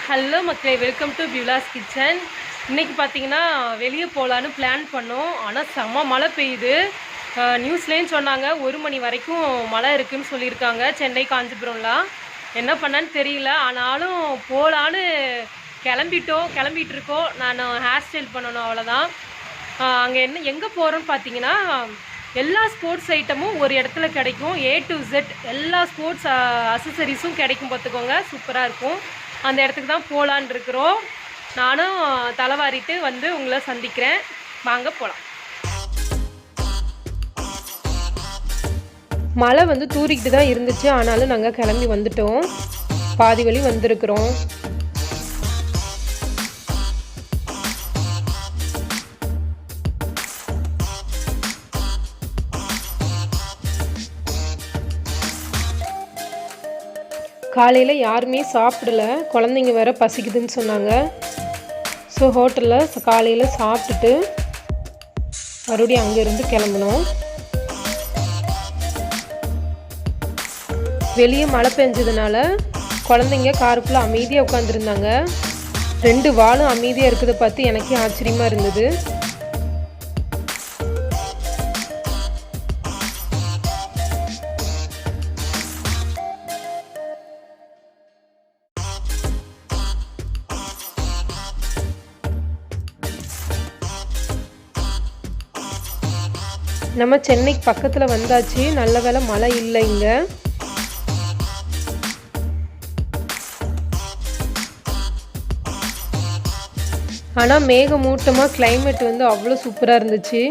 Hello மக்களே, welcome to பியூலாஸ் kitchen. இன்றைக்கி பார்த்தீங்கன்னா வெளியே போகலான்னு பிளான் பண்ணோம். ஆனால் செம்ம மழை பெய்யுது. நியூஸ்லேயும் சொன்னாங்க 1 மணி வரைக்கும் மழை இருக்குதுன்னு சொல்லியிருக்காங்க. சென்னை காஞ்சிபுரம்லாம் என்ன பண்ணான்னு தெரியல. ஆனாலும் போகலான்னு கிளம்பிட்டு இருக்கோம். நான் ஹேர் ஸ்டைல் பண்ணணும், அவ்வளோதான். அங்கே எங்கே போகிறோன்னு பார்த்தீங்கன்னா எல்லா ஸ்போர்ட்ஸ் ஐட்டமும் ஒரு இடத்துல கிடைக்கும். A to Z எல்லா ஸ்போர்ட்ஸ் அசசரிஸும் கிடைக்கும். பார்த்துக்கோங்க, சூப்பராக இருக்கும். அந்த இடத்துக்கு தான் போகலான் இருக்கிறோம். நானும் தலைவாரிட்டு வந்து உங்களை சந்திக்கிறேன். வாங்க போகலாம். மழை தூரிக்கிட்டு தான் இருந்துச்சு. ஆனாலும் நாங்கள் கிளம்பி வந்துட்டோம். பாதி வழி வந்திருக்கிறோம். காலையில் யாருமே சாப்பிடல. குழந்தைங்க வேறு பசிக்குதுன்னு சொன்னாங்க. ஸோ ஹோட்டலில் காலையில் சாப்பிட்டுட்டு மறுபடியும் அங்கேருந்து கிளம்புனோம். வெளியே மழை பெஞ்சதுனால குழந்தைங்க காருக்குள்ளே அமைதியாக உட்காந்துருந்தாங்க. 2 வாளும் அமைதியாக இருக்கிறத பார்த்து எனக்கே ஆச்சரியமாக இருந்தது. நம்ம சென்னைக்கு பக்கத்தில் வந்தாச்சு. நல்ல வேளை மழை இல்லை இங்கே. ஆனால் மேகமூட்டமாக கிளைமேட் அவ்வளோ சூப்பராக இருந்துச்சு.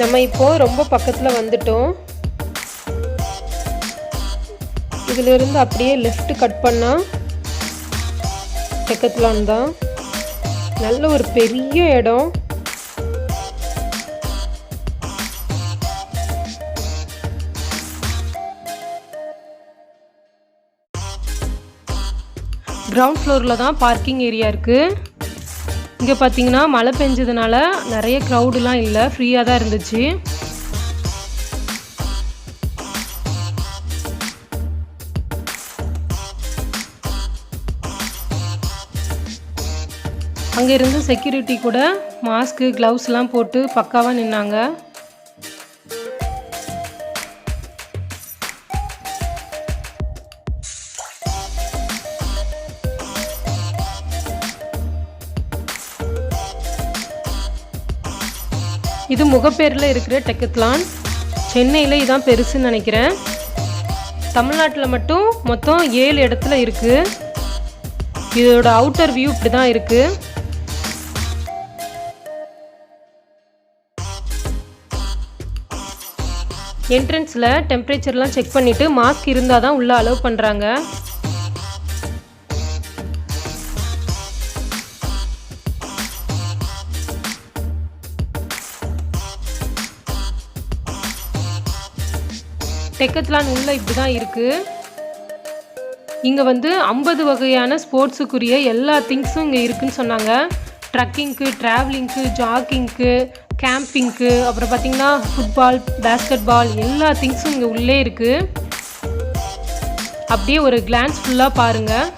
நம்ம இப்போது ரொம்ப பக்கத்தில் வந்துட்டோம். இதிலிருந்து அப்படியே லெஃப்ட் கட் பண்ணால் டெக்கத்லான் தான். நல்ல ஒரு பெரிய இடம். கிரவுண்ட் ஃப்ளோரில் தான் பார்க்கிங் ஏரியா இருக்குது. இங்கே பார்த்தீங்கன்னா மழை பெஞ்சதுனால நிறைய க்ரௌடுலாம் இல்லை, ஃப்ரீயாக தான் இருந்துச்சு. அங்கே இருந்து செக்யூரிட்டி கூட மாஸ்க்கு க்ளவுஸ்லாம் போட்டு பக்காவாக நின்னாங்க. இது முகப்பேரில் இருக்கிற டெக்கத்லான். சென்னையில் இதான் பெருசுன்னு நினைக்கிறேன். தமிழ்நாட்டில் மட்டும் மொத்தம் 7 இடத்துல இருக்குது. இதோட அவுட்டர் வியூ இப்படி தான் இருக்குது. என்ட்ரன்ஸில் டெம்பரேச்சர்லாம் செக் பண்ணிவிட்டு மாஸ்க் இருந்தால் தான் உள்ளே அலோவ் பண்ணுறாங்க. டெக்கத்லான் உள்ளே இப்படி தான் இருக்குது. இங்கே 50 வகையான ஸ்போர்ட்ஸுக்குரிய எல்லா திங்ஸும் இங்கே இருக்குதுன்னு சொன்னாங்க. ட்ரக்கிங்க்கு, ட்ராவலிங்க்கு, ஜாக்கிங்க்கு, கேம்பிங்க்கு, அப்புறம் பார்த்திங்கன்னா ஃபுட்பால், பேஸ்கெட் பால் எல்லா திங்ஸும் இங்கே உள்ளே இருக்குது. அப்படியே ஒரு கிளான்ஸ் ஃபுல்லாக பாருங்கள்.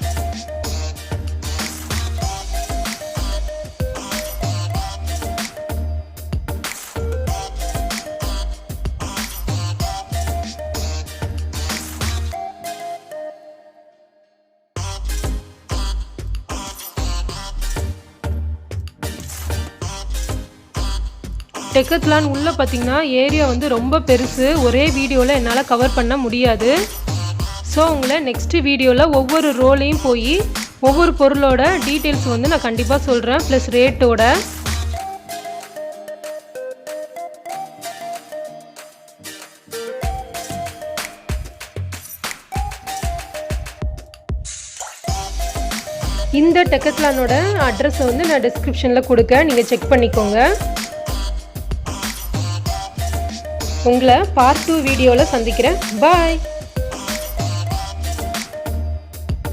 டெக்கத்லான் உள்ளே பார்த்தீங்கன்னா ஏரியா ரொம்ப பெருசு. ஒரே வீடியோவில் என்னால் கவர் பண்ண முடியாது. ஸோ உங்களை நெக்ஸ்ட் வீடியோவில் ஒவ்வொரு ரோலையும் போய் ஒவ்வொரு பொருளோட டீட்டெயில்ஸ் நான் கண்டிப்பாக சொல்கிறேன், ப்ளஸ் ரேட்டோட. இந்த டெக்கத்லானோட அட்ரஸை நான் டிஸ்கிரிப்ஷனில் கொடுக்க, நீங்கள் செக் பண்ணிக்கோங்க. உங்களை பார்ட் 2 வீடியோவில் சந்திக்கிறேன். பாய்.